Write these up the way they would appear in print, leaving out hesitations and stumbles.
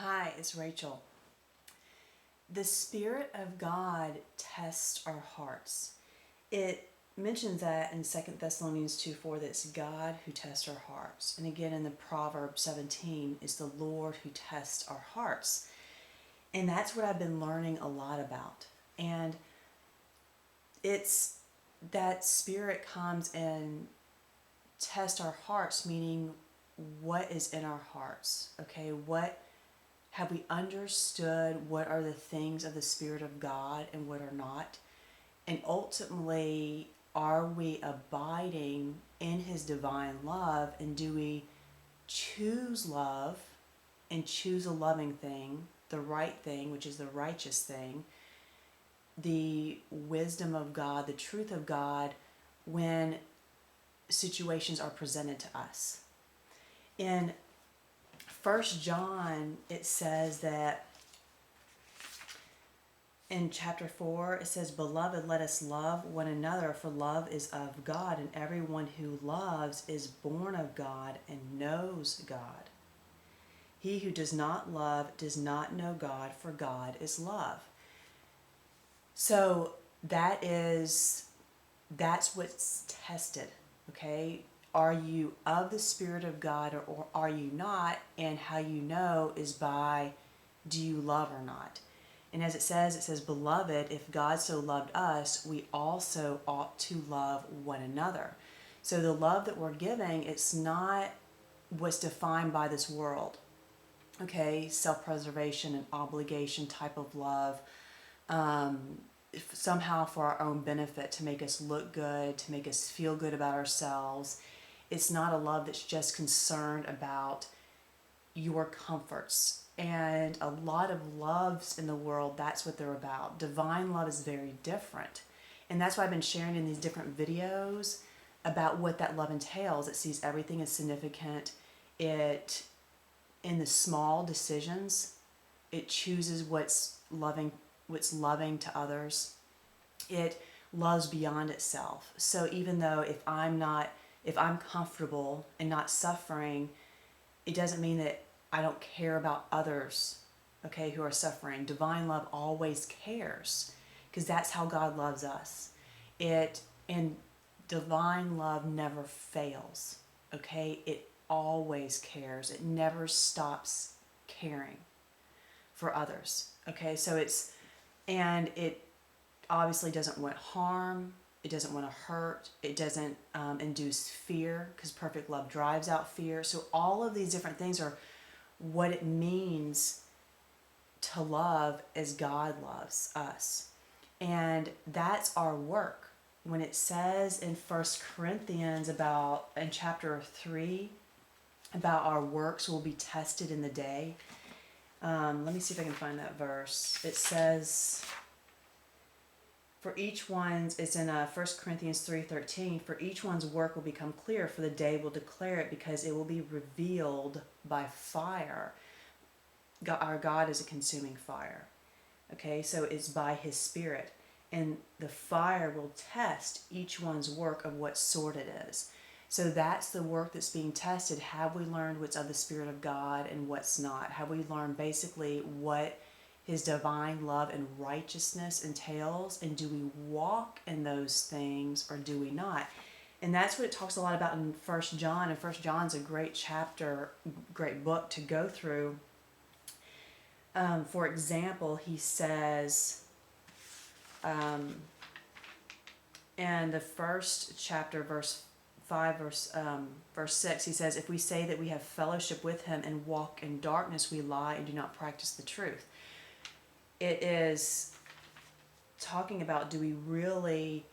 Hi, it's Rachel. The Spirit of God tests our hearts. It mentions that in 2 Thessalonians 2:4 that it's God who tests our hearts. And again in the Proverbs 17, it's the Lord who tests our hearts. And that's what I've been learning a lot about. And it's that Spirit comes and tests our hearts, meaning what is in our hearts. Okay, what have we understood? What are the things of the Spirit of God and what are not? And ultimately, are we abiding in His divine love? And do we choose love and choose a loving thing, the right thing, which is the righteous thing, the wisdom of God, the truth of God, when situations are presented to us? In 1 John, it says that in chapter 4, it says, "Beloved, let us love one another, for love is of God, and everyone who loves is born of God and knows God. He who does not love does not know God, for God is love." So that's what's tested, okay? Are you of the Spirit of God or are you not? And how you know is by, do you love or not? And as it says, "Beloved, if God so loved us, we also ought to love one another." So the love that we're giving, it's not what's defined by this world, okay? Self-preservation and obligation type of love, somehow for our own benefit, to make us look good, to make us feel good about ourselves. It's not a love that's just concerned about your comforts. And a lot of loves in the world, that's what they're about. Divine love is very different. And that's why I've been sharing in these different videos about what that love entails. It sees everything as significant. It, in the small decisions, it chooses what's loving to others. It loves beyond itself. So even though if I'm comfortable and not suffering, it doesn't mean that I don't care about others, okay, who are suffering. Divine love always cares, because that's how God loves us. And divine love never fails, okay? It always cares. It never stops caring for others, okay? And it obviously doesn't want harm. It doesn't want to hurt. It doesn't induce fear, because perfect love drives out fear. So all of these different things are what it means to love as God loves us. And that's our work. When it says in 1 Corinthians in chapter 3, about our works will be tested in the day. Let me see if I can find that verse. It says, for each one's, it's in 1 Corinthians 3:13, "For each one's work will become clear, for the day will declare it, because it will be revealed by fire." Our God is a consuming fire. Okay, so it's by His Spirit. And the fire will test each one's work of what sort it is. So that's the work that's being tested. Have we learned what's of the Spirit of God and what's not? Have we learned basically what His divine love and righteousness entails? And do we walk in those things or do we not? And that's what it talks a lot about in 1 John. And 1 John's a great chapter, great book to go through. For example, he says in the first chapter, verse 5, verse 6, he says, "If we say that we have fellowship with Him and walk in darkness, we lie and do not practice the truth." It is talking about, do we really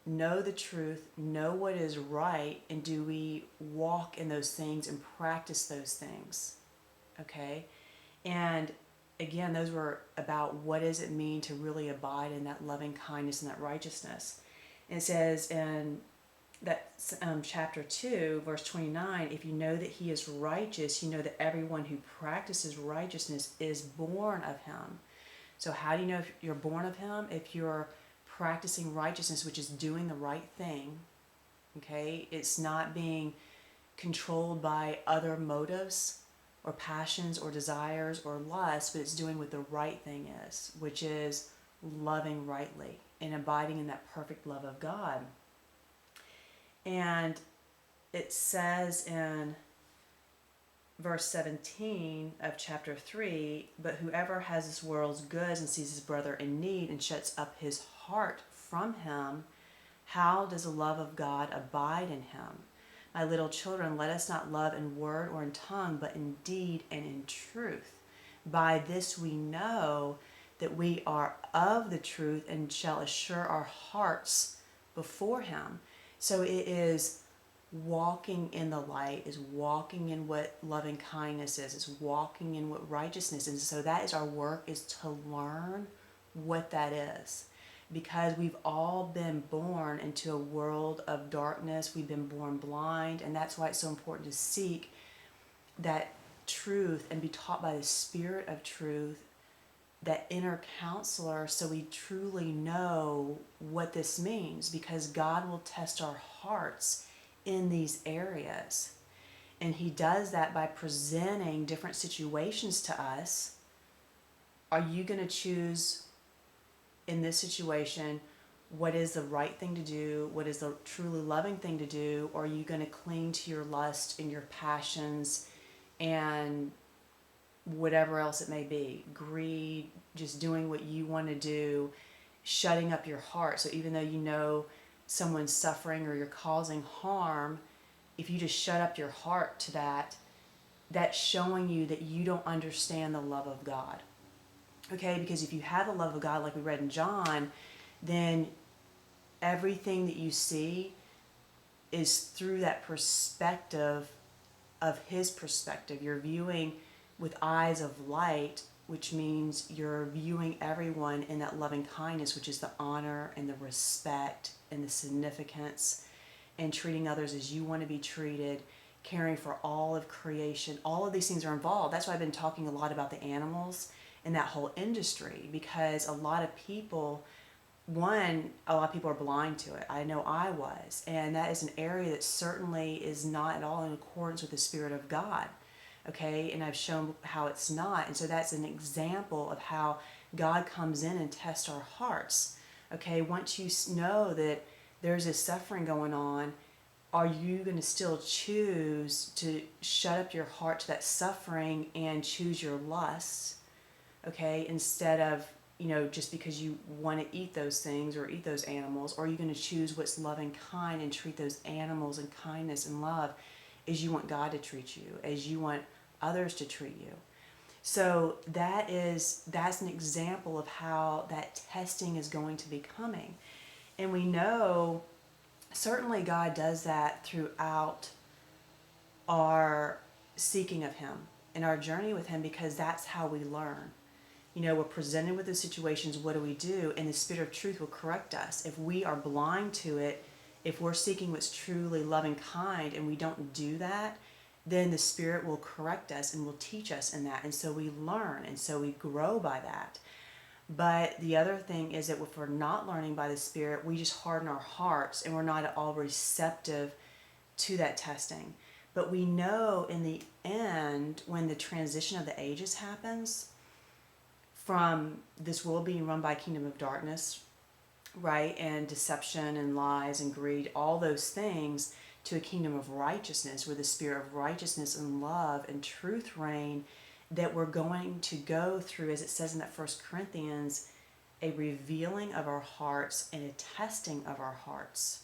know the truth, know what is right, and do we walk in those things and practice those things? Okay? And again, those were about what does it mean to really abide in that loving kindness and that righteousness. And it says in that chapter 2, verse 29, "If you know that He is righteous, you know that everyone who practices righteousness is born of Him." So how do you know if you're born of Him? If you're practicing righteousness, which is doing the right thing, okay? It's not being controlled by other motives or passions or desires or lusts, but it's doing what the right thing is, which is loving rightly and abiding in that perfect love of God. And it says in verse 17 of chapter 3, but whoever has this world's goods and sees his brother in need and shuts up his heart from him, how does the love of God abide in him? My little children, let us not love in word or in tongue, but in deed and in truth. By this we know that we are of the truth and shall assure our hearts before him. So it is walking in the light, is walking in what loving kindness is walking in what righteousness is. And so that is our work, is to learn what that is. Because we've all been born into a world of darkness, we've been born blind, and that's why it's so important to seek that truth and be taught by the Spirit of truth, that inner counselor, so we truly know what this means, because God will test our hearts in these areas. And he does that by presenting different situations to us. Are you going to choose in this situation what is the right thing to do, what is the truly loving thing to do, or are you going to cling to your lust and your passions and whatever else it may be, greed, just doing what you want to do, shutting up your heart? So even though you know someone's suffering or you're causing harm, if you just shut up your heart to that, that's showing you that you don't understand the love of God. Okay, because if you have the love of God, like we read in John, then everything that you see is through that perspective of his perspective. You're viewing with eyes of light, which means you're viewing everyone in that loving kindness, which is the honor and the respect and the significance, and treating others as you want to be treated, caring for all of creation. All of these things are involved. That's why I've been talking a lot about the animals in that whole industry, because a lot of people are blind to it. I know I was, and that is an area that certainly is not at all in accordance with the Spirit of God. Okay, and I've shown how it's not, and so that's an example of how God comes in and tests our hearts. Okay, once you know that there's this suffering going on, are you going to still choose to shut up your heart to that suffering and choose your lusts? Okay, instead of, just because you want to eat those things or eat those animals, or are you going to choose what's loving, kind, and treat those animals in kindness and love as you want God to treat you, as you want others to treat you? So that's an example of how that testing is going to be coming. And we know certainly God does that throughout our seeking of him and our journey with him, because that's how we learn. We're presented with the situations, what do we do? And the Spirit of truth will correct us. If we are blind to it, if we're seeking what's truly loving, kind, and we don't do that, then the Spirit will correct us and will teach us in that. And so we learn, and so we grow by that. But the other thing is that if we're not learning by the Spirit, we just harden our hearts and we're not at all receptive to that testing. But we know in the end, when the transition of the ages happens, from this world being run by a kingdom of darkness, right, and deception and lies and greed, all those things, to a kingdom of righteousness, where the Spirit of righteousness and love and truth reign, that we're going to go through, as it says in that 1 Corinthians, a revealing of our hearts and a testing of our hearts.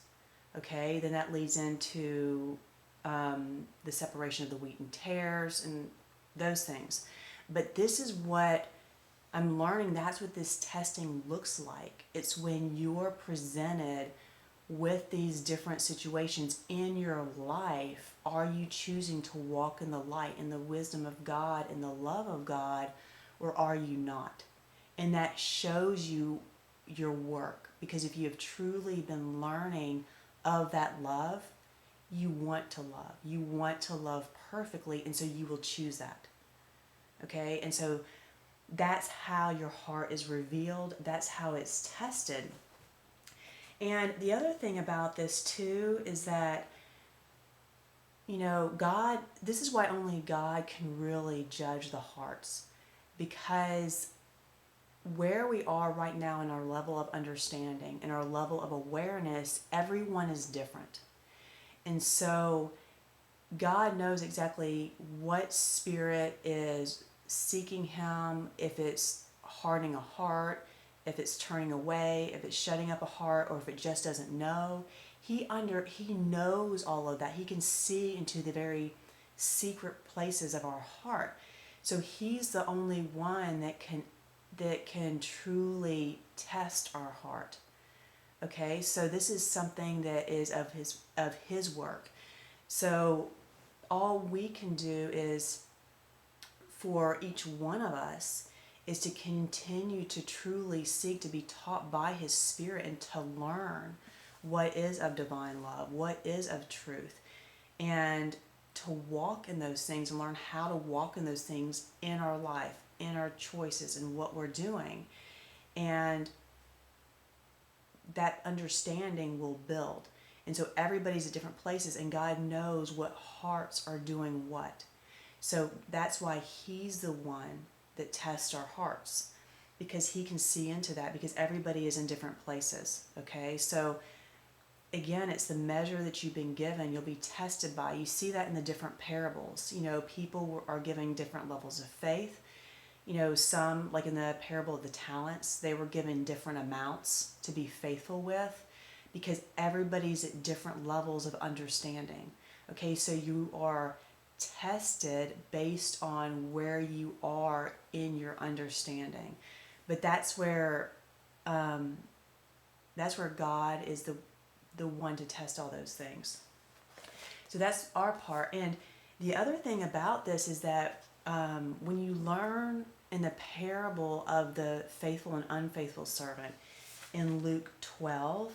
Okay, then that leads into the separation of the wheat and tares and those things. But this is what I'm learning, that's what this testing looks like. It's when you're presented with these different situations in your life. Are you choosing to walk in the light, in the wisdom of God, in the love of God, or are you not? And that shows you your work, because if you have truly been learning of that love, you want to love. You want to love perfectly, and so you will choose that. Okay? And so that's how your heart is revealed. That's how it's tested. And the other thing about this too is that God, this is why only God can really judge the hearts, because where we are right now in our level of understanding and our level of awareness, everyone is different. And so God knows exactly what spirit is seeking him, if it's hardening a heart, if it's turning away, if it's shutting up a heart, or if it just doesn't know. He knows all of that. He can see into the very secret places of our heart. So he's the only one that can truly test our heart. Okay? So this is something that is of his work. So all we can do is, for each one of us, is to continue to truly seek to be taught by his spirit and to learn what is of divine love, what is of truth, and to walk in those things and learn how to walk in those things in our life, in our choices, and what we're doing. And that understanding will build. And so everybody's at different places, and God knows what hearts are doing what. So that's why he's the one that tests our hearts, because he can see into that, because everybody is in different places. Okay, so again, it's the measure that you've been given, you'll be tested by. You see that in the different parables. People are giving different levels of faith. Some, like in the parable of the talents, they were given different amounts to be faithful with, because everybody's at different levels of understanding. Okay, so you are tested based on where you are in your understanding. But that's where God is the one to test all those things. So that's our part. And the other thing about this is that when you learn in the parable of the faithful and unfaithful servant in Luke 12,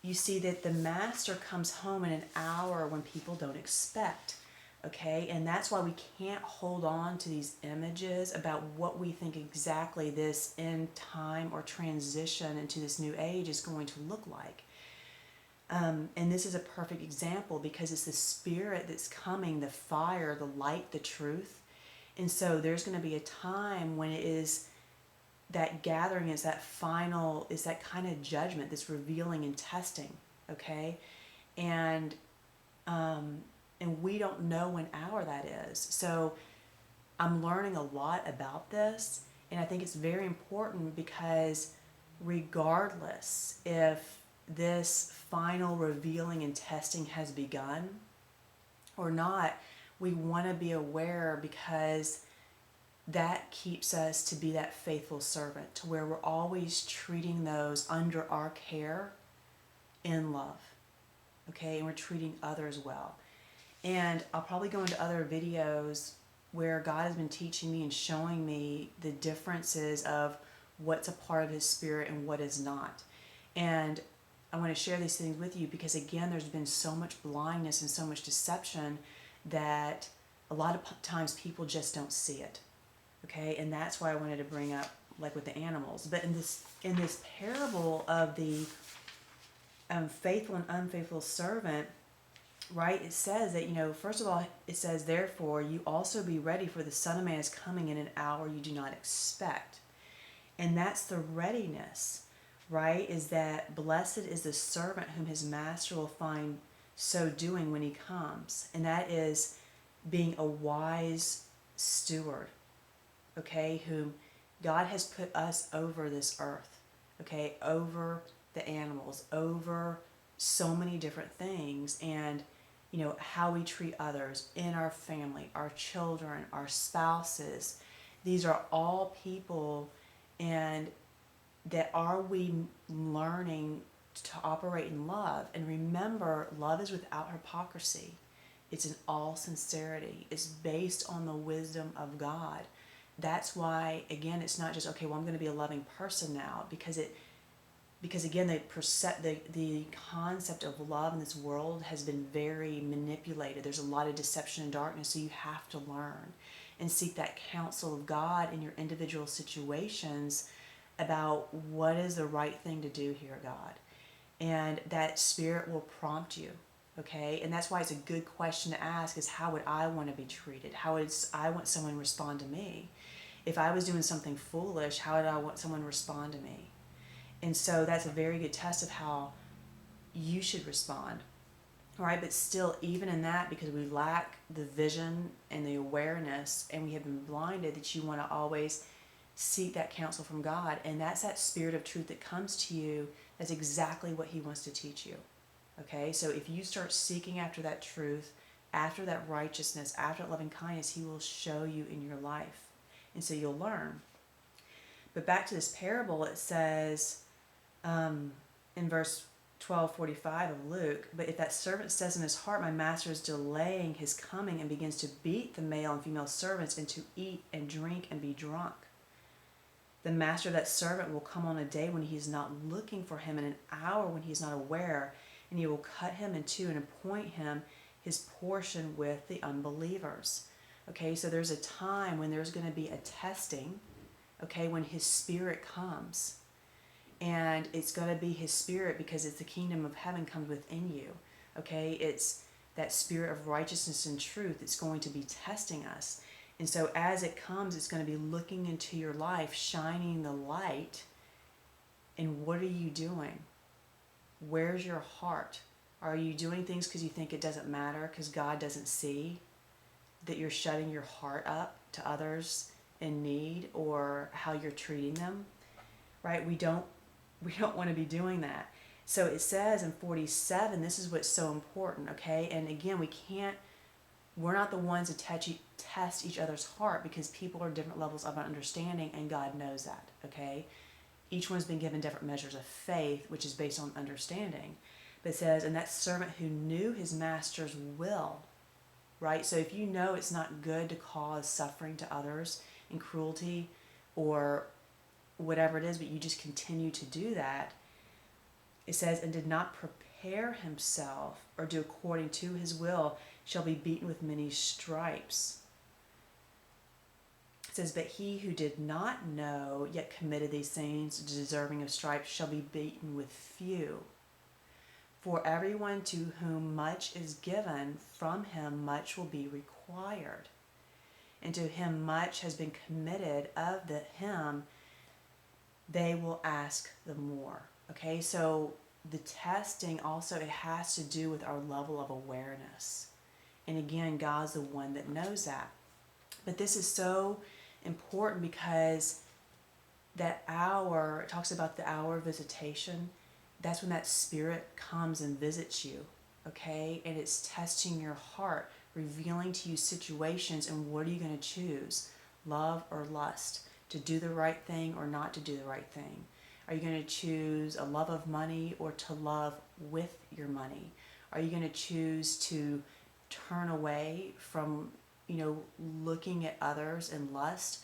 you see that the master comes home in an hour when people don't expect. Okay, and that's why we can't hold on to these images about what we think exactly this end time or transition into this new age is going to look like. And this is a perfect example, because it's the spirit that's coming, the fire, the light, the truth. And so there's going to be a time when it is that gathering, is that final, is that kind of judgment, this revealing and testing. Okay, and we don't know when hour that is. So I'm learning a lot about this, and I think it's very important, because regardless if this final revealing and testing has begun or not, we want to be aware, because that keeps us to be that faithful servant, to where we're always treating those under our care in love. Okay, and we're treating others well. And I'll probably go into other videos where God has been teaching me and showing me the differences of what's a part of his spirit and what is not. And I want to share these things with you, because again, there's been so much blindness and so much deception that a lot of times people just don't see it. Okay, and that's why I wanted to bring up, like with the animals. But in this parable of the faithful and unfaithful servant, right, it says that, first of all, it says, therefore, you also be ready, for the Son of Man is coming in an hour you do not expect. And that's the readiness, right? Is that blessed is the servant whom his master will find so doing when he comes. And that is being a wise steward, okay, whom God has put us over this earth, okay, over the animals, over so many different things, and how we treat others in our family, our children, our spouses. These are all people, and that are we learning to operate in love? And remember, love is without hypocrisy. It's in all sincerity. It's based on the wisdom of God. That's why, again, it's not just, okay, well, I'm going to be a loving person now, because again, the concept of love in this world has been very manipulated. There's a lot of deception and darkness, so you have to learn and seek that counsel of God in your individual situations about what is the right thing to do here, God. And that spirit will prompt you. Okay, and that's why it's a good question to ask is how would I want to be treated? How would I want someone to respond to me? If I was doing something foolish, how would I want someone to respond to me? And so that's a very good test of how you should respond. All right, but still, even in that, because we lack the vision and the awareness, and we have been blinded, that you want to always seek that counsel from God. And that's that spirit of truth that comes to you. That's exactly what He wants to teach you. Okay, so if you start seeking after that truth, after that righteousness, after that loving kindness, He will show you in your life. And so you'll learn. But back to this parable, it says in verse 12:45 of Luke, but if that servant says in his heart, my master is delaying his coming, and begins to beat the male and female servants, and to eat and drink and be drunk, the master of that servant will come on a day when he is not looking for him, in an hour when he is not aware, and he will cut him in two and appoint him his portion with the unbelievers. Okay, so there's a time when there's going to be a testing, okay, when His Spirit comes. And it's going to be His Spirit because it's the kingdom of heaven comes within you. Okay, it's that spirit of righteousness and truth that's going to be testing us. And so as it comes, it's going to be looking into your life, shining the light. And what are you doing? Where's your heart? Are you doing things because you think it doesn't matter, because God doesn't see that you're shutting your heart up to others in need, or how you're treating them? Right? We don't want to be doing that. So it says in 47, this is what's so important, okay? And again, we're not the ones to test each other's heart, because people are different levels of understanding, and God knows that, okay? Each one's been given different measures of faith, which is based on understanding. But it says, and that servant who knew his master's will, right? So if you know it's not good to cause suffering to others and cruelty or whatever it is, but you just continue to do that, it says, and did not prepare himself or do according to his will, shall be beaten with many stripes. It says, but he who did not know yet committed these things, deserving of stripes, shall be beaten with few. For everyone to whom much is given, from him much will be required. And to him much has been committed, of him they will ask the more. Okay, so the testing also, it has to do with our level of awareness. And again, God's the one that knows that. But this is so important, because that hour, it talks about the hour of visitation. That's when that Spirit comes and visits you, okay? And it's testing your heart, revealing to you situations, and what are you going to choose? Love or lust? To do the right thing or not to do the right thing? Are you going to choose a love of money or to love with your money? Are you going to choose to turn away from, looking at others in lust,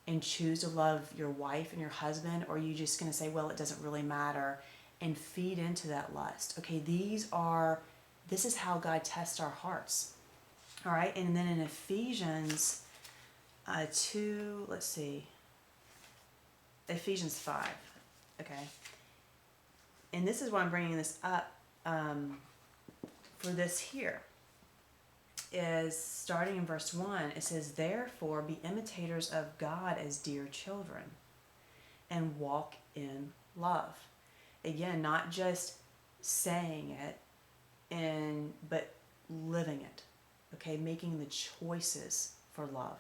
and choose to love your wife and your husband? Or are you just going to say, well, it doesn't really matter, and feed into that lust? Okay, this is how God tests our hearts. All right, and then in Ephesians 2, let's see, Ephesians 5, okay, and this is why I'm bringing this up for this here, is starting in verse 1, it says, therefore be imitators of God as dear children, and walk in love. Again, not just saying it, but living it, okay, making the choices for love.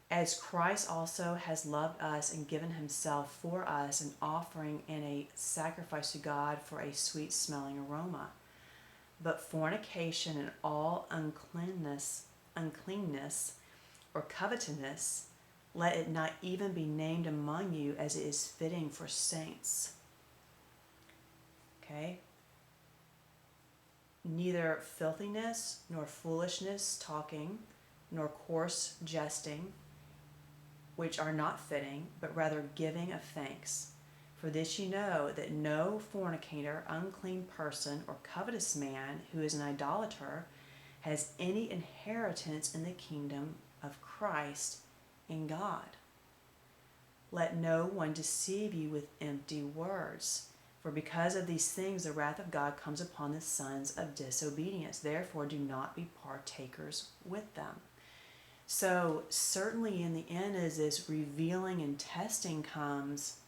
As Christ also has loved us and given himself for us, an offering and a sacrifice to God for a sweet-smelling aroma. But fornication and all uncleanness or covetousness, let it not even be named among you, as it is fitting for saints. Okay? Neither filthiness, nor foolishness talking, nor coarse jesting, which are not fitting, but rather giving of thanks. For this you know, that no fornicator, unclean person, or covetous man, who is an idolater, has any inheritance in the kingdom of Christ and God. Let no one deceive you with empty words, For because of these things, the wrath of God comes upon the sons of disobedience. Therefore, do not be partakers with them. So certainly in the end, as this revealing and testing comes,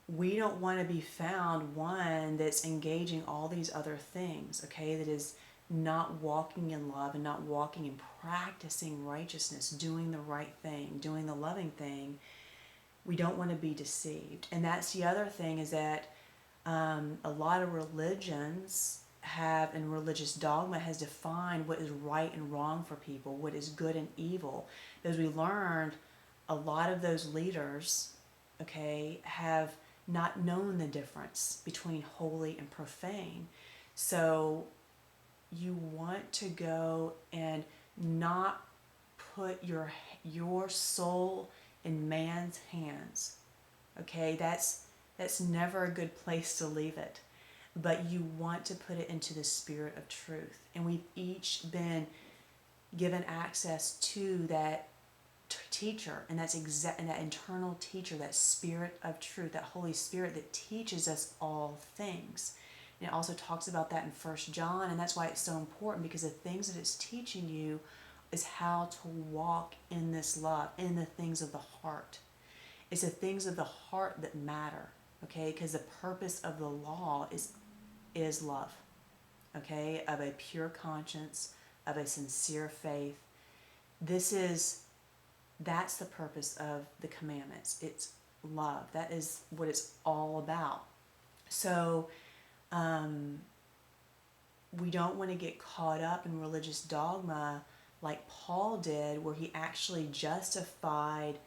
we don't want to be found one that's engaging all these other things, okay, that is not walking in love and not walking and practicing righteousness, doing the right thing, doing the loving thing. We don't want to be deceived. And that's the other thing, is that a lot of religions have, and religious dogma has defined what is right and wrong for people, what is good and evil. As we learned, a lot of those leaders, okay, have not known the difference between holy and profane. So you want to go and not put your soul in man's hands. Okay, that's never a good place to leave it. But you want to put it into the Spirit of truth. And we've each been given access to that teacher, and that's and that internal teacher, that Spirit of truth, that Holy Spirit that teaches us all things. And it also talks about that in 1 John, and that's why it's so important, because the things that it's teaching you is how to walk in this love, in the things of the heart. It's the things of the heart that matter, okay? Because the purpose of the law is love, okay? Of a pure conscience, of a sincere faith. That's the purpose of the commandments. It's love. That is what it's all about. So we don't want to get caught up in religious dogma like Paul did, where he actually justified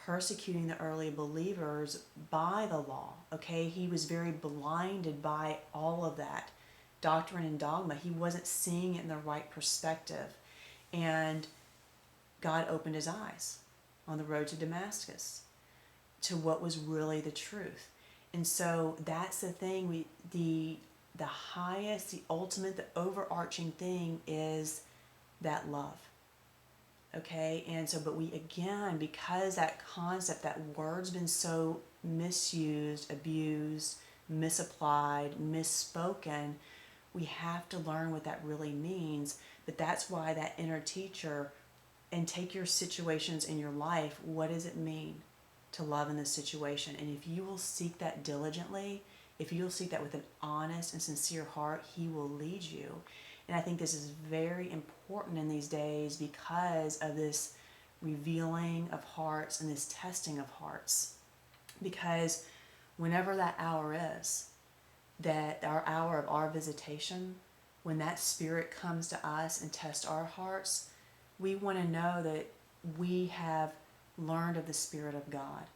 persecuting the early believers by the law. Okay, he was very blinded by all of that doctrine and dogma. He wasn't seeing it in the right perspective, and God opened his eyes on the road to Damascus to what was really the truth. And so that's the thing. The highest, the ultimate, the overarching thing is that love. Okay, and so, but we, again, because that concept, that word's been so misused, abused, misapplied, misspoken, we have to learn what that really means. But that's why that inner teacher, and take your situations in your life, what does it mean to love in this situation? And if you will seek that diligently, if you'll seek that with an honest and sincere heart, he will lead you. And I think this is very important in these days because of this revealing of hearts and this testing of hearts. Because whenever that hour is, that our hour of our visitation, when that Spirit comes to us and tests our hearts, we want to know that we have learned of the Spirit of God.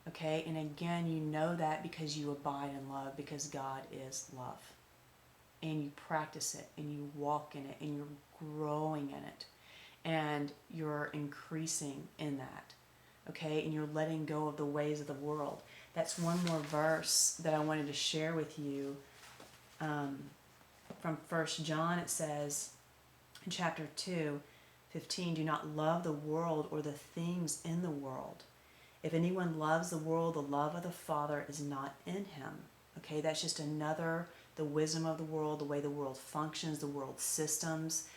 Okay? And again, you know that because you abide in love, because God is love. And you practice it, and you walk in it, and you're growing in it, and you're increasing in that, okay? And you're letting go of the ways of the world. That's one more verse that I wanted to share with you. From 1 John, it says in chapter 2:15, do not love the world or the things in the world. If anyone loves the world, the love of the Father is not in him. Okay, that's just the wisdom of the world, the way the world functions, the world systems.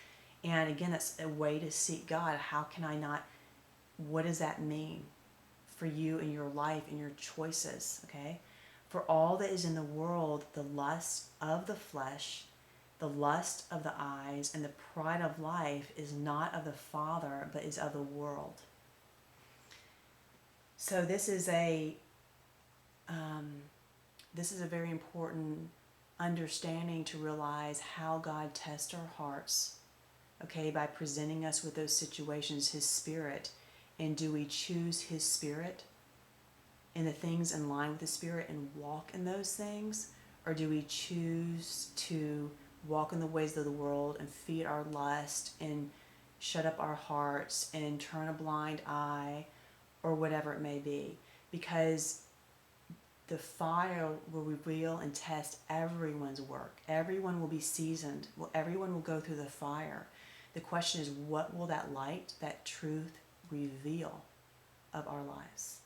And again, that's a way to seek God. How can I not, what does that mean for you in your life and your choices, okay? For all that is in the world, the lust of the flesh, the lust of the eyes, and the pride of life is not of the Father, but is of the world. So this is a very important understanding to realize how God tests our hearts, okay, by presenting us with those situations, his Spirit. And do we choose his Spirit and the things in line with the Spirit and walk in those things? Or do we choose to walk in the ways of the world and feed our lust and shut up our hearts and turn a blind eye, or whatever it may be? Because the fire will reveal and test everyone's work. Everyone will be seasoned. Everyone will go through the fire. The question is, what will that light, that truth, reveal of our lives?